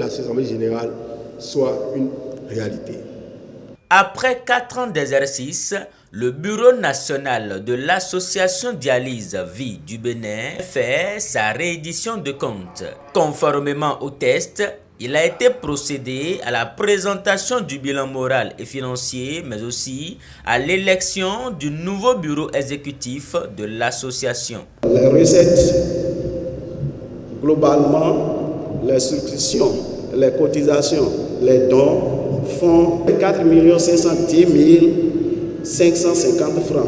à cette Assemblée générale soit une réalité. Après 4 ans d'exercice, le Bureau national de l'Association Dialyse Vie du Bénin fait sa réédition de comptes. Conformément au test, il a été procédé à la présentation du bilan moral et financier, mais aussi à l'élection du nouveau bureau exécutif de l'association. Les recettes, globalement, les substitutions, les cotisations, les dons font 4 510 550 francs.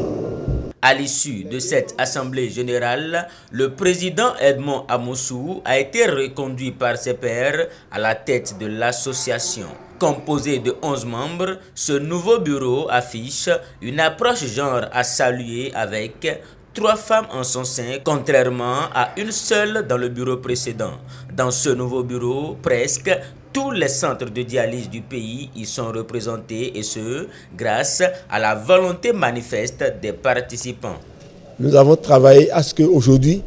À l'issue de cette assemblée générale, le président Edmond Amoussou a été reconduit par ses pairs à la tête de l'association. Composé de 11 membres, ce nouveau bureau affiche une approche genre à saluer avec 3 femmes en son sein, contrairement à une seule dans le bureau précédent. Dans ce nouveau bureau, presque tous les centres de dialyse du pays y sont représentés, et ce, grâce à la volonté manifeste des participants. Nous avons travaillé à ce qu'aujourd'hui,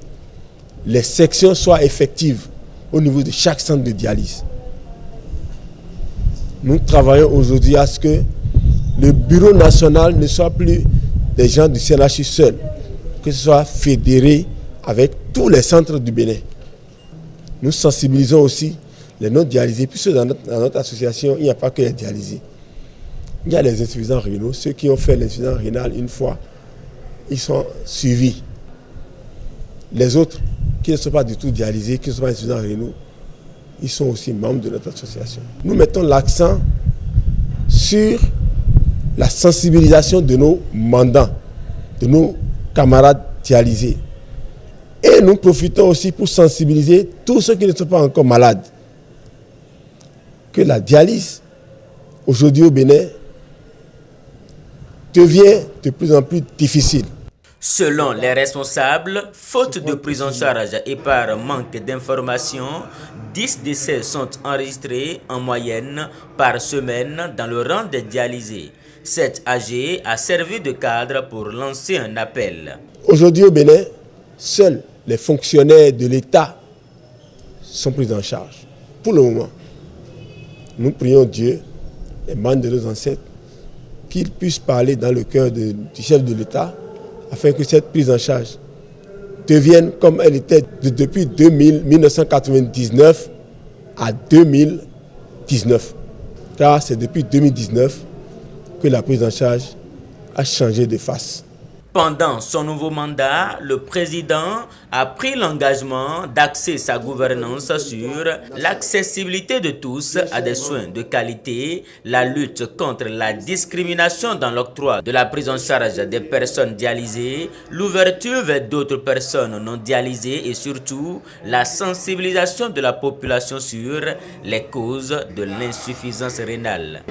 les sections soient effectives au niveau de chaque centre de dialyse. Nous travaillons aujourd'hui à ce que le bureau national ne soit plus des gens du CNHU seuls, que ce soit fédéré avec tous les centres du Bénin. Nous sensibilisons aussi les non-dialysés, puisque dans notre association, il n'y a pas que les dialysés. Il y a les insuffisants rénaux. Ceux qui ont fait l'insuffisance rénale une fois, ils sont suivis. Les autres, qui ne sont pas du tout dialysés, qui ne sont pas insuffisants rénaux, ils sont aussi membres de notre association. Nous mettons l'accent sur la sensibilisation de nos mandants, de nos camarades dialysés. Et nous profitons aussi pour sensibiliser tous ceux qui ne sont pas encore malades que la dialyse, aujourd'hui au Bénin, devient de plus en plus difficile. Selon les responsables, faute de prise en charge et par manque d'informations, 10 décès sont enregistrés en moyenne par semaine dans le rang des dialysés. Cette AG a servi de cadre pour lancer un appel. Aujourd'hui au Bénin, seuls les fonctionnaires de l'État sont pris en charge. Pour le moment, nous prions Dieu, les membres de nos ancêtres, qu'ils puissent parler dans le cœur du chef de l'État, afin que cette prise en charge devienne comme elle était depuis 1999 à 2019. Car c'est depuis 2019 que la prise en charge a changé de face. Pendant son nouveau mandat, le président a pris l'engagement d'axer sa gouvernance sur l'accessibilité de tous à des soins de qualité, la lutte contre la discrimination dans l'octroi de la prise en charge des personnes dialysées, l'ouverture vers d'autres personnes non dialysées et surtout la sensibilisation de la population sur les causes de l'insuffisance rénale.